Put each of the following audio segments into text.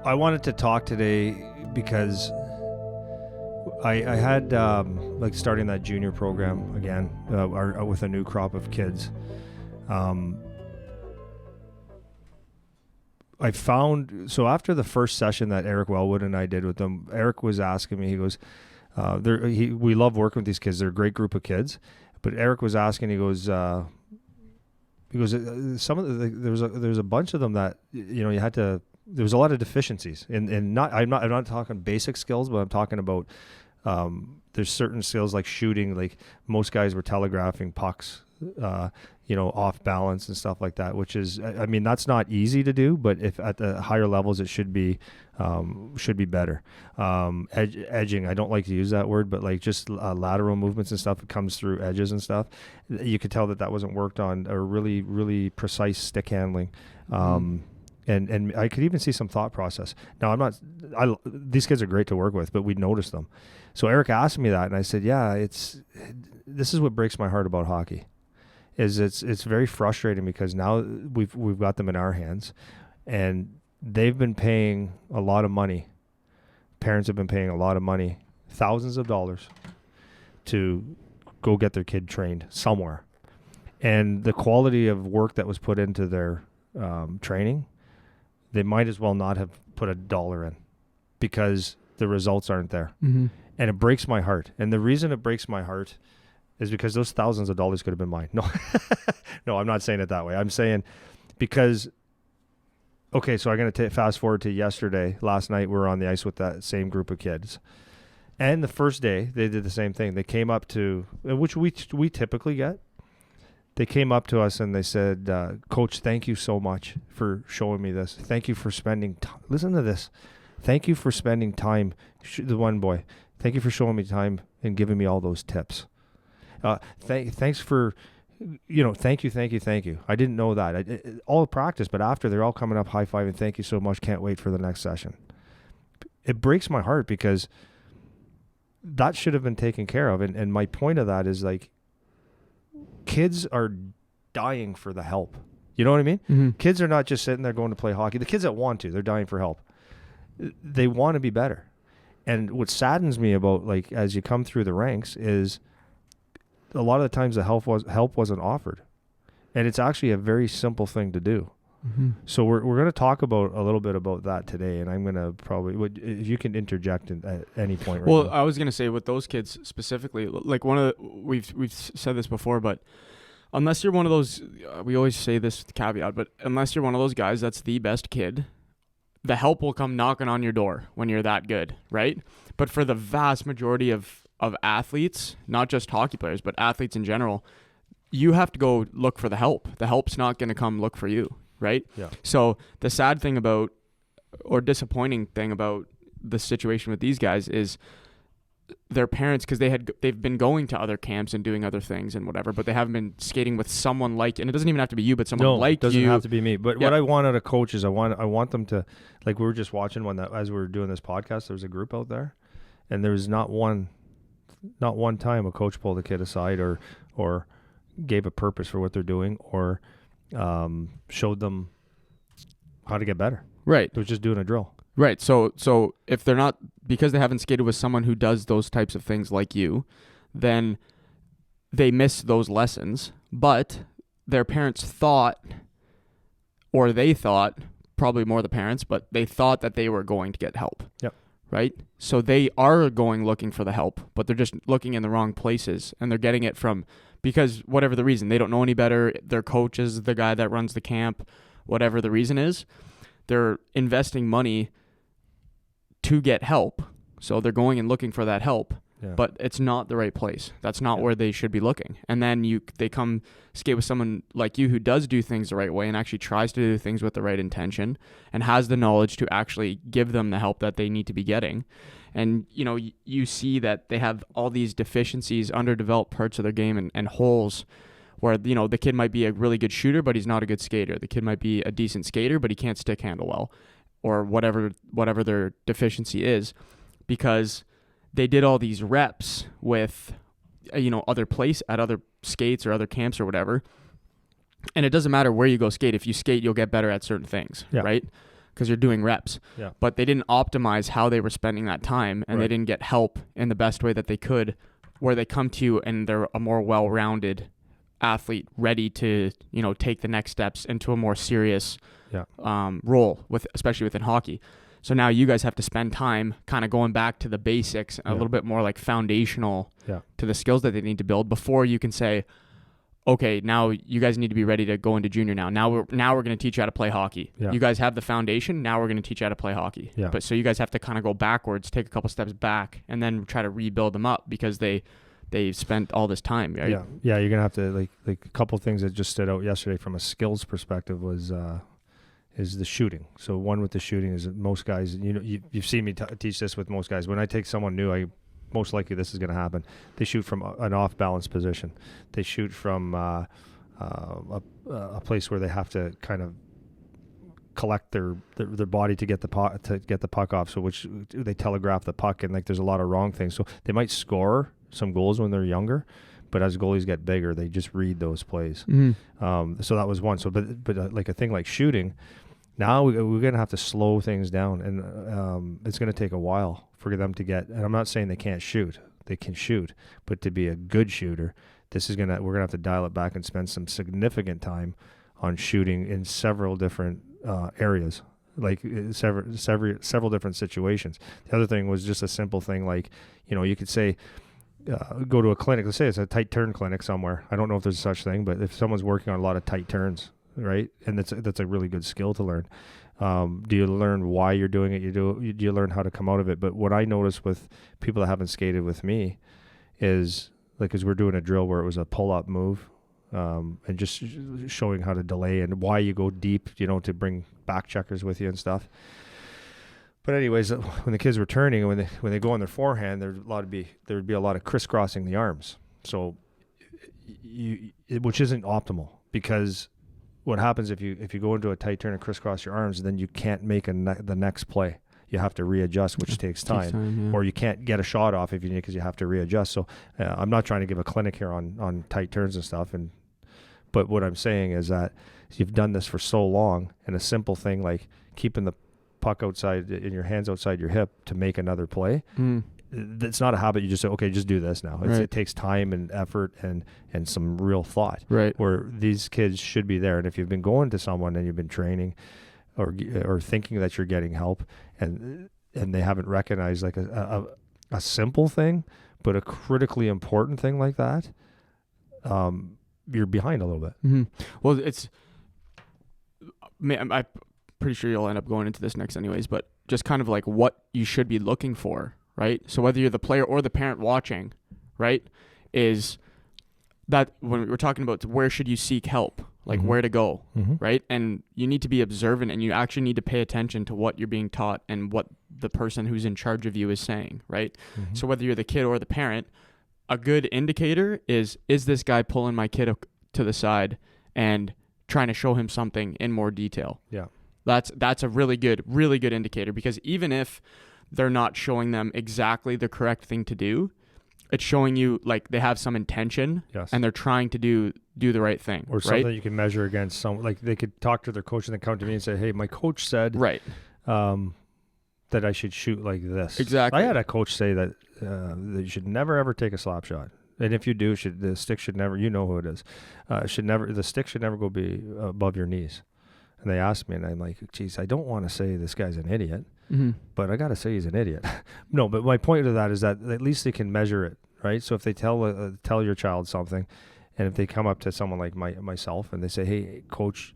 I wanted to talk today because I had like starting that junior program again with a new crop of kids. I found, so after the first session that Eric Wellwood and I did with them, Eric was asking me, he goes, we love working with these kids. They're a great group of kids. But Eric was asking, he goes, some of there's a bunch of them that, you know, there was a lot of deficiencies and I'm not talking basic skills, but I'm talking about, there's certain skills like shooting, like most guys were telegraphing pucks, off balance and stuff like that, which is, I mean, that's not easy to do, but if at the higher levels, it should be better. Edging, I don't like to use that word, but like just lateral movements and stuff, it comes through edges and stuff. You could tell that wasn't worked on, or really, really precise stick handling. And I could even see some thought process. Now, these kids are great to work with, but we noticed them. So Eric asked me that, and I said, yeah, this is what breaks my heart about hockey. It's very frustrating because now we've got them in our hands, and they've been paying a lot of money. Parents have been paying a lot of money, thousands of dollars, to go get their kid trained somewhere. And the quality of work that was put into their training, they might as well not have put $1 in because the results aren't there. Mm-hmm. And it breaks my heart. And the reason it breaks my heart is because those thousands of dollars could have been mine. No, I'm not saying it that way. I'm saying because, okay, so I'm going to fast forward to last night, we were on the ice with that same group of kids. And the first day, they did the same thing. They came up to, which we typically get. They came up to us and they said, Coach, thank you so much for showing me this. Thank you for spending time. Listen to this. Thank you for spending time. The one boy, thank you for showing me time and giving me all those tips. Thanks for, thank you. I didn't know that. All practice, but after they're all coming up high-fiving, thank you so much. Can't wait for the next session. It breaks my heart because that should have been taken care of. And my point of that is like, kids are dying for the help. You know what I mean? Mm-hmm. Kids are not just sitting there going to play hockey. The kids that want to, they're dying for help. They want to be better. And what saddens me about, like, as you come through the ranks is a lot of the times the help wasn't offered. And it's actually a very simple thing to do. Mm-hmm. So we're going to talk about a little bit about that today, and I'm going to probably, if you can interject at any point. Right now. I was going to say with those kids specifically, like we've said this before, but unless you're one of those, we always say this caveat, but unless you're one of those guys that's the best kid, the help will come knocking on your door when you're that good, right? But for the vast majority of athletes, not just hockey players, but athletes in general, you have to go look for the help. The help's not going to come look for you. Right? Yeah. So the sad thing about, or disappointing thing about the situation with these guys is their parents, because they've been going to other camps and doing other things and whatever, but they haven't been skating with someone like, and it doesn't even have to be you, but someone like you. No, it doesn't have to be me. But what I want out of coaches, I want them to, like we were just watching as we were doing this podcast, there was a group out there, and there was not one time a coach pulled a kid aside or gave a purpose for what they're doing or showed them how to get better. Right. It was just doing a drill. Right. So if they're not, because they haven't skated with someone who does those types of things like you, then they miss those lessons. But their parents thought, probably more the parents, but they thought that they were going to get help. Yep. Right? So they are going looking for the help, but they're just looking in the wrong places, and they're getting it from, because whatever the reason, they don't know any better. Their coach is the guy that runs the camp, whatever the reason is. They're investing money to get help. So they're going and looking for that help, but it's not the right place. That's not where they should be looking. And then they come skate with someone like you who does do things the right way and actually tries to do things with the right intention and has the knowledge to actually give them the help that they need to be getting. And, you see that they have all these deficiencies, underdeveloped parts of their game and holes where, the kid might be a really good shooter, but he's not a good skater. The kid might be a decent skater, but he can't stick handle well, or whatever their deficiency is, because they did all these reps with, at other skates or other camps or whatever. And it doesn't matter where you go skate. If you skate, you'll get better at certain things, right? because you're doing reps. Yeah. But they didn't optimize how they were spending that time, and they didn't get help in the best way that they could, where they come to you and they're a more well-rounded athlete ready to, take the next steps into a more serious role, especially within hockey. So now you guys have to spend time kind of going back to the basics, a little bit more like foundational to the skills that they need to build before you can say, okay, now you guys need to be ready to go into junior now. Now we're going to teach you how to play hockey. Yeah. You guys have the foundation. Now we're going to teach you how to play hockey. Yeah. But so you guys have to kind of go backwards, take a couple steps back, and then try to rebuild them up because they spent all this time. Right? Yeah. Yeah. You're going to have to like a couple things that just stood out yesterday from a skills perspective was, is the shooting. So one with the shooting is that most guys, you've seen me teach this with most guys. When I take someone new, most likely this is going to happen. They shoot from an off-balance position. They shoot from a place where they have to kind of collect their body to get the puck off. So which they telegraph the puck, and like there's a lot of wrong things. So they might score some goals when they're younger, but as goalies get bigger, they just read those plays. Mm-hmm. So that was one. So but like a thing like shooting, now we're going to have to slow things down, and it's going to take a while for them to get, and I'm not saying they can't shoot. They can shoot, but to be a good shooter, we're going to have to dial it back and spend some significant time on shooting in several different areas, like several different situations. The other thing was just a simple thing like, you could say, go to a clinic. Let's say it's a tight turn clinic somewhere. I don't know if there's such thing, but if someone's working on a lot of tight turns, right, and that's a really good skill to learn. Do you learn why you're doing it? Do you learn how to come out of it? But what I noticed with people that haven't skated with me is like, as we're doing a drill where it was a pull-up move, and just showing how to delay and why you go deep, to bring back checkers with you and stuff. But anyways, when the kids were turning, when they go on their forehand, there would be a lot of crisscrossing the arms. So which isn't optimal, because what happens if you go into a tight turn and crisscross your arms, then you can't make the next play. You have to readjust, which takes time, or you can't get a shot off because you have to readjust. So I'm not trying to give a clinic here on tight turns and stuff, but what I'm saying is that you've done this for so long, and a simple thing like keeping the puck outside in your hands outside your hip to make another play. It's not a habit. You just say, okay, just do this now. It takes time and effort and some real thought. Right. Where these kids should be there. And if you've been going to someone and you've been training or thinking that you're getting help, and they haven't recognized like a simple thing, but a critically important thing like that, you're behind a little bit. Mm-hmm. Well, I'm pretty sure you'll end up going into this next anyways, but just kind of like what you should be looking for, right? So whether you're the player or the parent watching, right, is that when we're talking about where should you seek help, like where to go, right? And you need to be observant, and you actually need to pay attention to what you're being taught and what the person who's in charge of you is saying, right? So whether you're the kid or the parent, a good indicator is this guy pulling my kid to the side and trying to show him something in more detail? Yeah. That's a really good indicator, because even if they're not showing them exactly the correct thing to do, it's showing you like they have some intention, and they're trying to do the right thing. Or something you can measure against some, like they could talk to their coach and then come to me and say, hey, my coach said that I should shoot like this. Exactly. I had a coach say that you should never ever take a slap shot. And if you do, the stick should never, who it is, the stick should never go be above your knees. And they asked me, and I'm like, geez, I don't want to say this guy's an idiot, but I got to say he's an idiot. No, but my point to that is that at least they can measure it, right? So if they tell your child something, and if they come up to someone like myself and they say, hey, coach,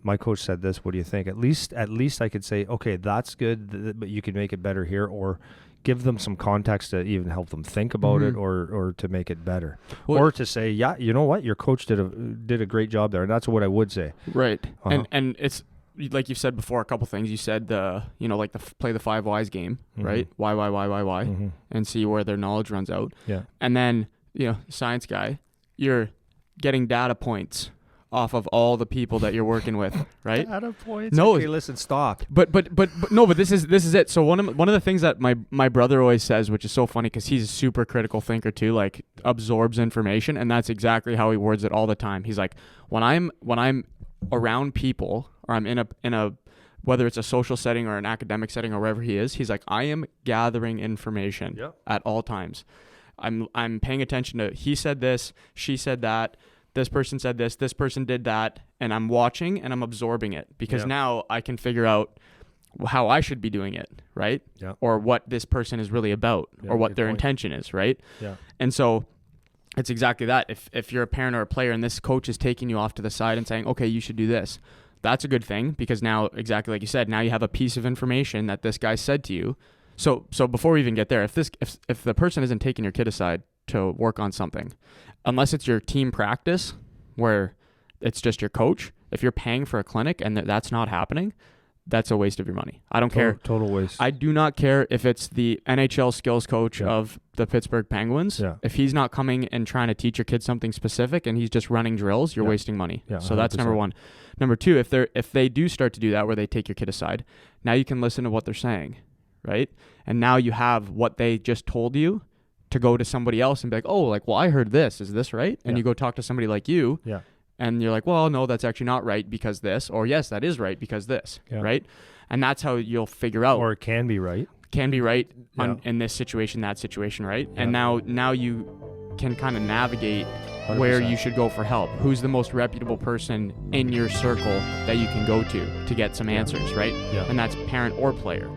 my coach said this, what do you think? At least I could say, okay, that's good, but you can make it better here, or give them some context to even help them think about it, or to make it better, or to say, yeah, you know what, your coach did a great job there, and that's what I would say. Right. And it's like you've said before, a couple things. You said like play the 5 whys game, right? Why, and see where their knowledge runs out. Yeah. And then science guy, you're getting data points off of all the people that you're working with, right? Data points. No, okay, listen, stop. But no, but this is it. So one of the things that my brother always says, which is so funny because he's a super critical thinker too, like absorbs information, and that's exactly how he words it all the time. He's like, when I'm around people, or I'm in a whether it's a social setting or an academic setting or wherever he is, he's like, I am gathering information at all times. I'm paying attention to, he said this, she said that, this person said this person did that, and I'm watching and I'm absorbing it, because now I can figure out how I should be doing it, right? Yeah. Or what this person is really about, or what their intention is, right? Yeah. And so it's exactly that. If you're a parent or a player and this coach is taking you off to the side and saying, okay, you should do this, that's a good thing, because now, exactly like you said, now you have a piece of information that this guy said to you. So before we even get there, if the person isn't taking your kid aside to work on something, unless it's your team practice where it's just your coach, if you're paying for a clinic and that's not happening, that's a waste of your money. I don't care. Total waste. I do not care if it's the NHL skills coach of the Pittsburgh Penguins. Yeah. If he's not coming and trying to teach your kid something specific and he's just running drills, you're wasting money. Yeah, so 100%. That's number one. Number two, if they do start to do that where they take your kid aside, now you can listen to what they're saying, right? And now you have what they just told you to go to somebody else and be like, oh, like, well, I heard this. Is this right? And you go talk to somebody like you. Yeah. And you're like, well, no, that's actually not right because this, or yes, that is right because this, right? And that's how you'll figure out. Or it can be right. Can be right in this situation, that situation, right? Yeah. And now you can kind of navigate 100%. Where you should go for help. Who's the most reputable person in your circle that you can go to get some answers, right? Yeah. And that's parent or player.